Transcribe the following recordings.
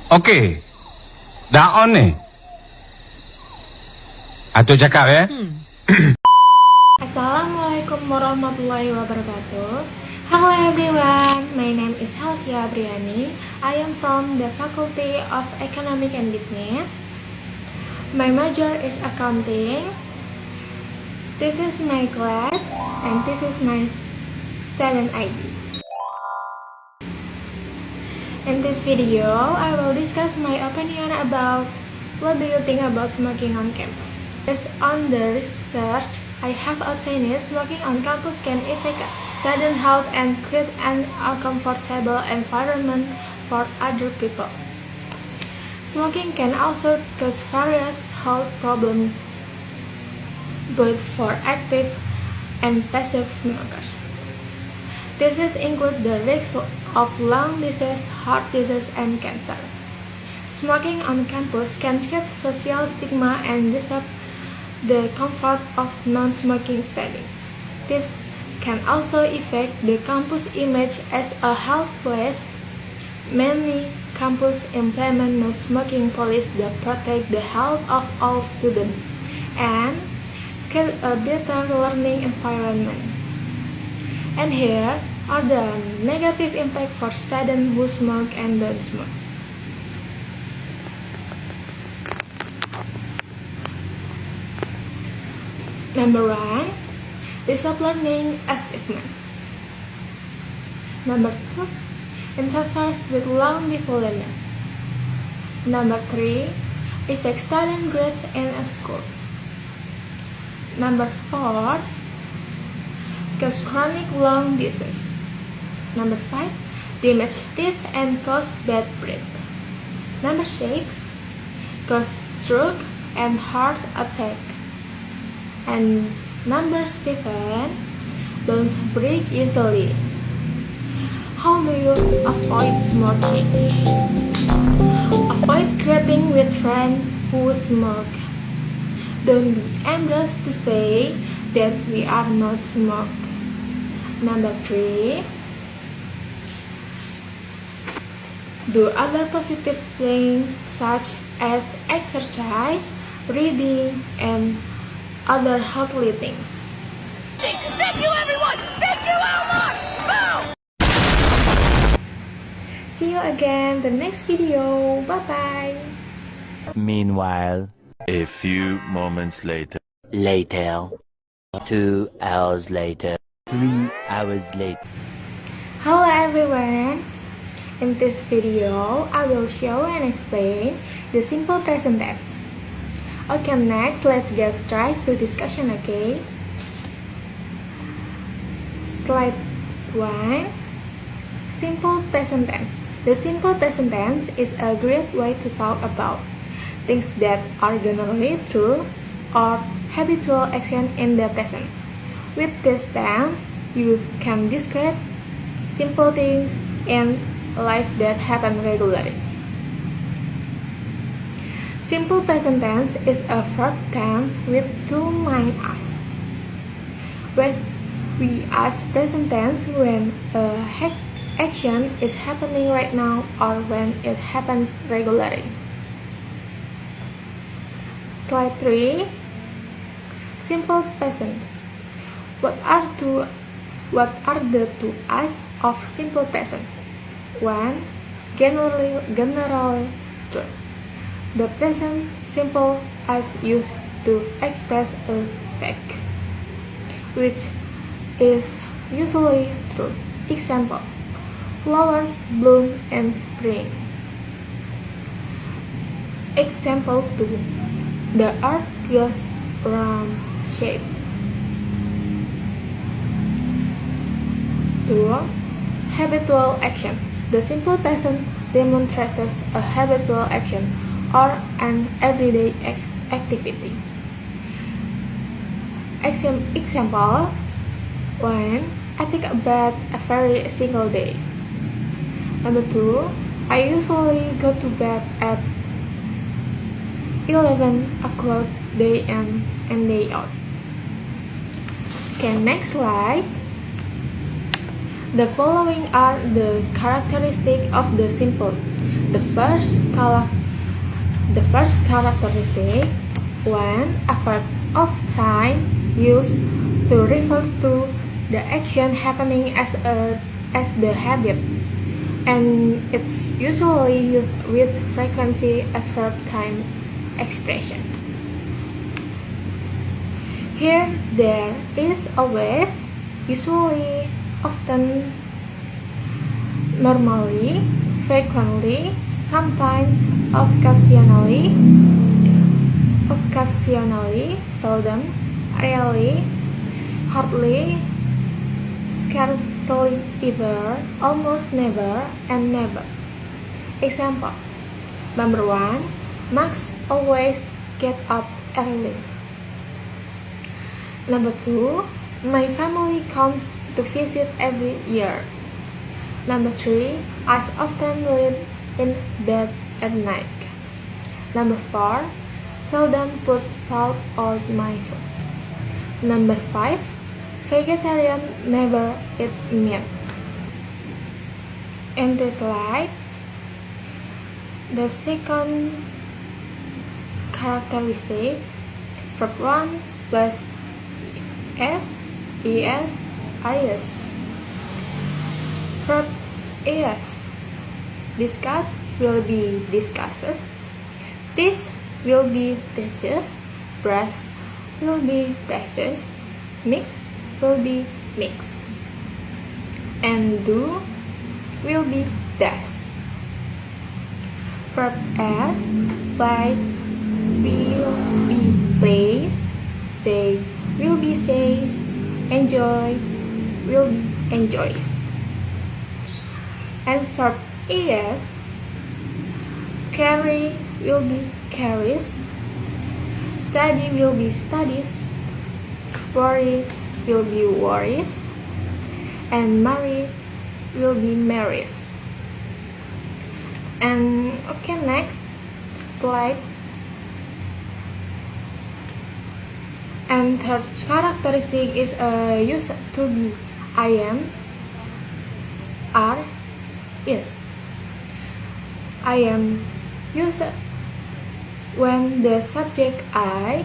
Okey. Dah on ni. Atuk cakap ya. Assalamualaikum warahmatullahi wabarakatuh. Hello everyone, my name is Helsya Apriyani. I am from the Faculty of Economic and Business. My major is accounting. This is my class and this is my student ID. In this video, I will discuss my opinion about what do you think about smoking on campus. Based on the research I have obtained, smoking on campus can affect student health and create an uncomfortable environment for other people. Smoking can also cause various health problems both for active and passive smokers. Diseases include the risk of lung disease, heart disease, and cancer. Smoking on campus can create social stigma and disrupt the comfort of non-smoking study. This can also affect the campus image as a health place. Many campuses implement no smoking policies that protect the health of all students and create a better learning environment. And here are the negative impact for students who smoke and don't smoke. Number 1, disrupt learning achievement. Number 2, interferes with long development. Number 3, affects student grades in a school. Number 4, cause chronic lung disease. Number 5, damage teeth and cause bad breath. Number 6, cause stroke and heart attack. And number 7, bones break easily. How do you avoid smoking? Avoid creating with friends who smoke. Don't be embarrassed to say that we are not smoke. Number 3, do other positive things such as exercise, reading, and other healthy things. Thank you everyone! Thank you Elmar! Boom! See you again the next video. Bye bye. Meanwhile, A few moments later. 2 hours later, 3 hours later. Hello everyone. In this video, I will show and explain the simple present tense. Okay, next let's get straight to discussion, okay? Slide 1. Simple present tense. The simple present tense is a great way to talk about things that are generally true or habitual action in the present. With this tense, you can describe simple things in life that happen regularly. Simple present tense is a verb tense with two main as. We ask present tense when action is happening right now or when it happens regularly. Slide 3. Simple present. What are the two as of simple present? 1. General truth. The present simple as used to express a fact, which is usually true. Example: flowers bloom in spring. Example 2. The earth goes round shape. 2. Habitual action. The simple present demonstrates a habitual action or an everyday activity. Example 1. I take a bath every single day. Number 2. I usually go to bed at 11 o'clock day in and day out. Okay, next slide. The following are the characteristics of the simple. The first characteristic, when a verb of time used to refer to the action happening as the habit, and it's usually used with frequency as verb time expression. Here, there is, always, usually, often, normally, frequently, sometimes, occasionally, seldom, rarely, hardly, scarcely ever, almost never, and never. Example. Number 1. Max always get up early. Number 2. My family comes to visit every year. Number 3. I've often read in bed at night. Number 4. Seldom put salt on my food. Number 5. Vegetarian never eat meat. In this slide, the second characteristic, verb 1 plus S, ES, IS. Verb ES. Discuss will be discusses. Teach will be teaches. Brush will be brushes. Mix will be mix. And do will be does. Verb S, play will be plays. Say will be says. Enjoy will be enjoys. And verb ES, carry will be carries. Study will be studies. Worry will be worries. And marry will be marries. And okay, next slide. And third characteristic is used to be I am, are, is. I am used when the subject I,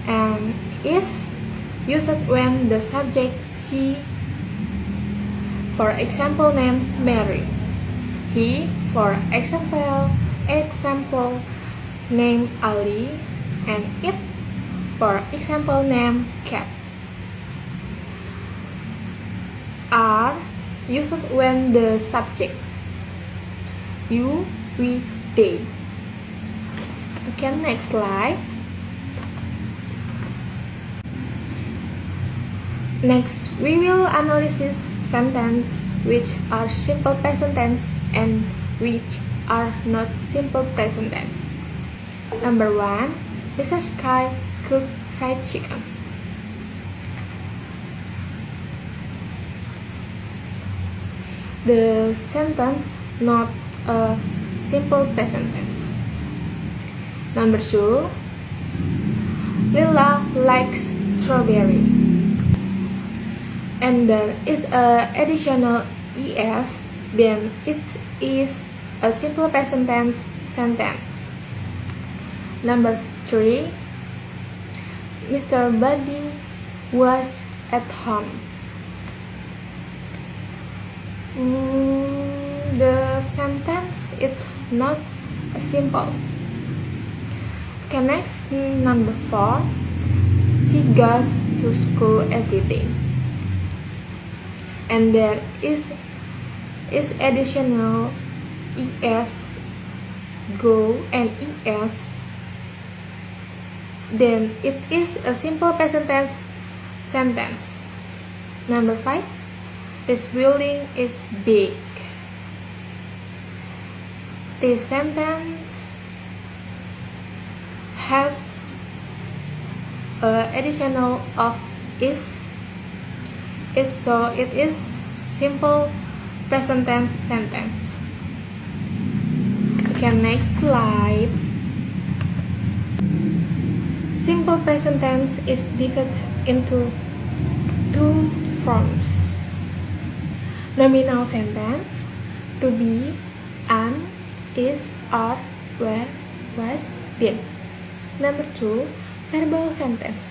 and is used when the subject she. For example, name Mary. He, for example, name Ali, and it, for example, name cat. Are used when the subject you, we, they. Okay, next slide. Next, we will analyze sentences which are simple present tense and which are not simple present tense. Number 1. Mrs. Kai cooked fried chicken. The sentence not a simple present tense. Number 2. Lila likes strawberry. And there is a additional ES, then it is a simple present tense sentence. Number 3. Mr. Buddy was at home. The sentence is not simple. Okay, next, number 4. She goes to school every day. And there is additional ES, go, and ES, then it is a simple present tense sentence. Number 5. This building is big. This sentence has additional of is. So it is simple present tense sentence. Okay, next slide. Simple present tense is divided into two forms. Nominal sentence: to be, am, is, are, were, was, been. Number 2, verbal sentence.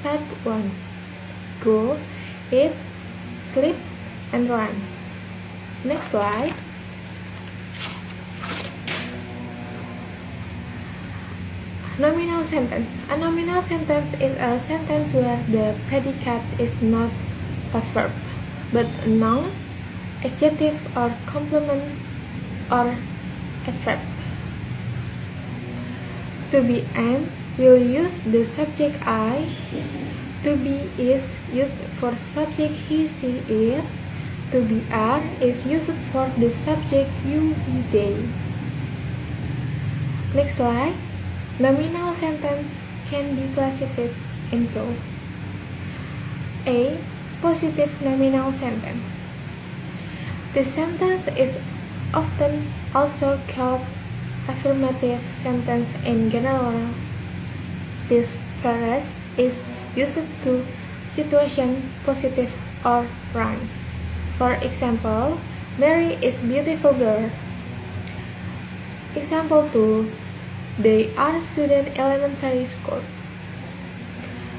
Verb 1, go, eat, sleep, and run. Next slide. Nominal sentence. A nominal sentence is a sentence where the predicate is not a verb, but a noun, adjective, or complement, or adverb. To be am will use the subject I. To be is used for subject he, she, it. To be are is used for the subject you, he, they. Next slide. Nominal sentence can be classified into A. Positive nominal sentence. This sentence is often also called affirmative sentence in general. This phrase is used to situation positive or wrong. For example, Mary is beautiful girl. Example 2. They are student elementary school.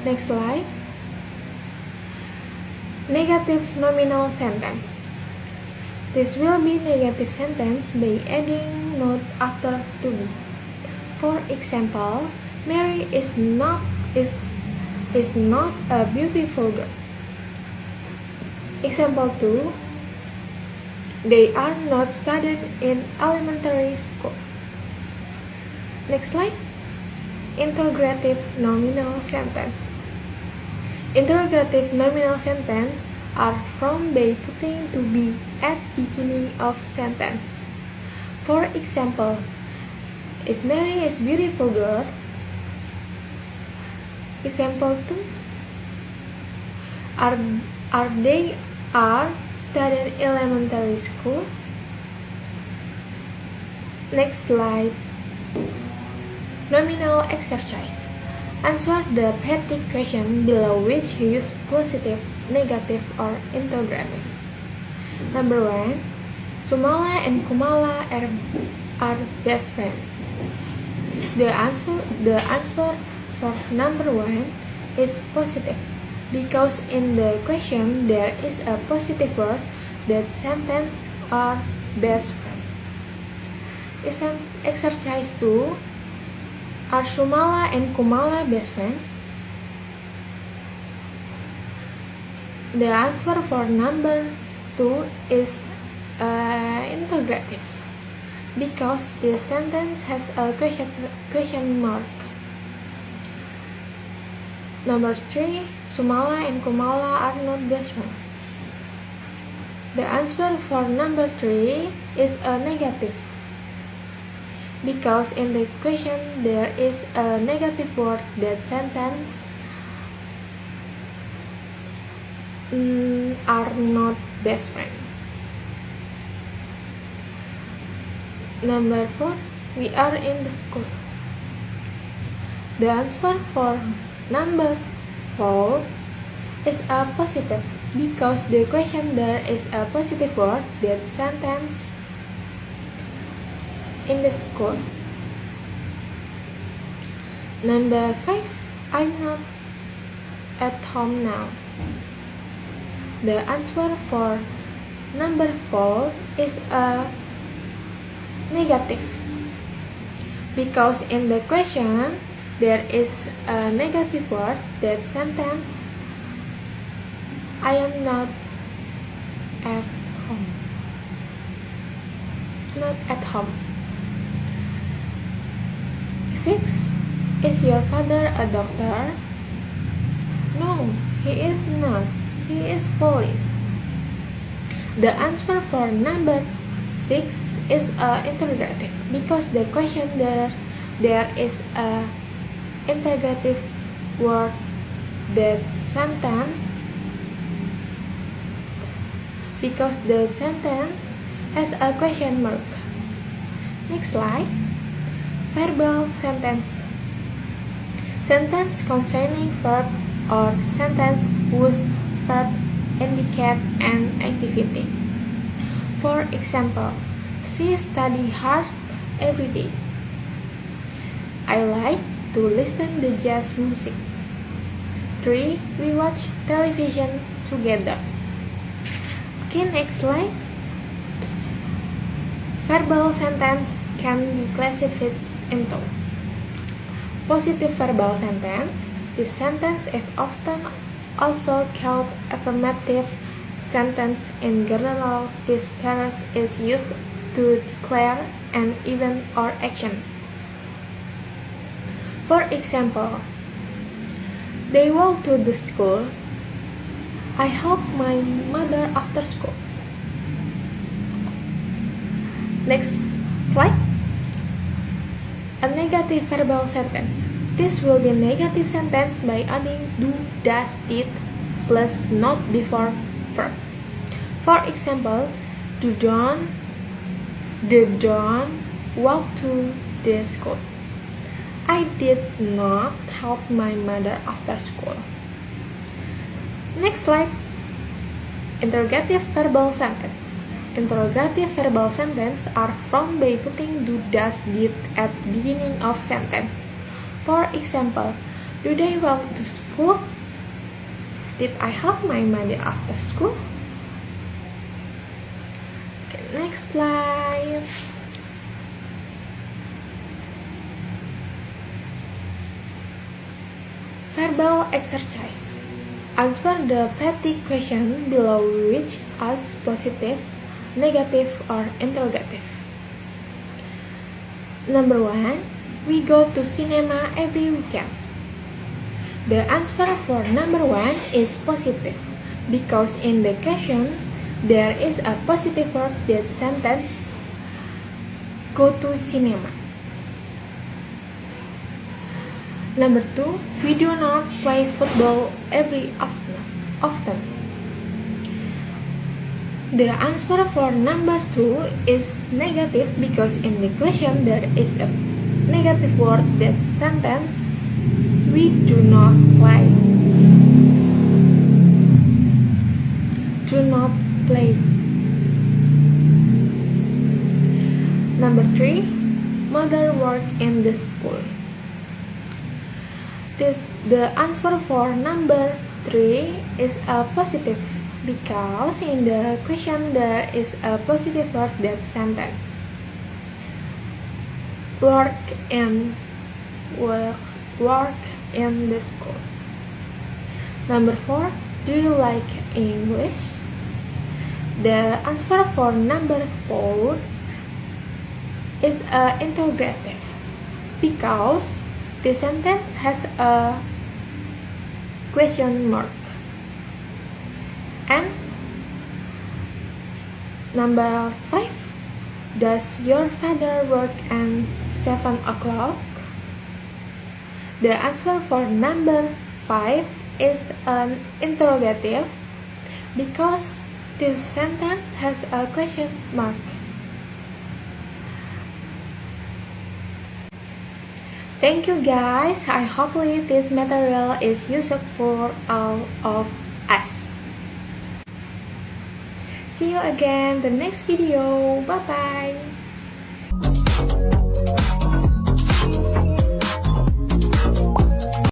Next slide. Negative nominal sentence. This will be negative sentence by adding not after to be. For example, Mary is not a beautiful girl. Example 2. They are not studied in elementary school. Next slide. Interrogative nominal sentence. Interrogative nominal sentence are formed by putting to be at beginning of sentence. For example, is Mary a beautiful girl? Example 2. Are they studying elementary school? Next slide. Nominal exercise. Answer the predicate question below which you use positive, negative, or interrogative. Number 1. Sumala and Kumala are best friends. The answer for number 1 is positive because in the question there is a positive word that sentence are best friends. Exercise 2. Are Sumala and Kumala best friends? The answer for number 2 is interrogative because the sentence has a question mark. Number 3. Sumala and Kumala are not best friends. The answer for number 3 is a negative because in the question there is a negative word that sentence are not best friends. Number 4. We are in the school. The answer for number 4 is a positive because the question there is a positive word that sentence in the school. Number 5. I'm not at home now. The answer for number 4 is a negative because in the question there is a negative word that sentence I am not at home. Not at home. 6. Is your father a doctor? No, he is not. He is police. The answer for number 6 is interrogative because the question there is a interrogative word that sentence because the sentence has a question mark. Next slide. Verbal sentence. Sentence containing verb or sentence whose verb indicate an activity. For example, she study hard every day. I like to listen to jazz music. 3. We watch television together. Okay, next slide. Verbal sentence can be classified into positive verbal sentence. This sentence is often also called affirmative sentence. In general, this phrase is used to declare an event or action. For example, they walk to the school. I help my mother after school. Next slide. A negative verbal sentence. This will be a negative sentence by adding do, does, did, plus not before verb. For example, do don't walk to the school. I did not help my mother after school. Next slide. Interrogative verbal sentence. Interrogative verbal sentence are formed by putting do, does, did at beginning of sentence. For example, do they walk to school? Did I help my mother after school? Okay, next slide. Verbal exercise. Answer the petty question below which as positive, negative, or interrogative. Number 1. We go to cinema every weekend. The answer for number 1 is positive because in the question there is a positive word that sentence go to cinema. Number 2, we do not play football every often. The answer for number 2 is negative because in the question there is a negative word that sentence we do not play. Do not play. Number 3, mother work in the school. The answer for number 3 is a positive because in the question there is a positive word that sentence work in the school. Number 4, do you like English? The answer for number 4 is a interrogative because the sentence has a question mark. And number 5, does your father work at 7 o'clock? The answer for number 5 is an interrogative because this sentence has a question mark. Thank you guys. I hopefully this material is useful for all of us. See you again the next video. Bye bye.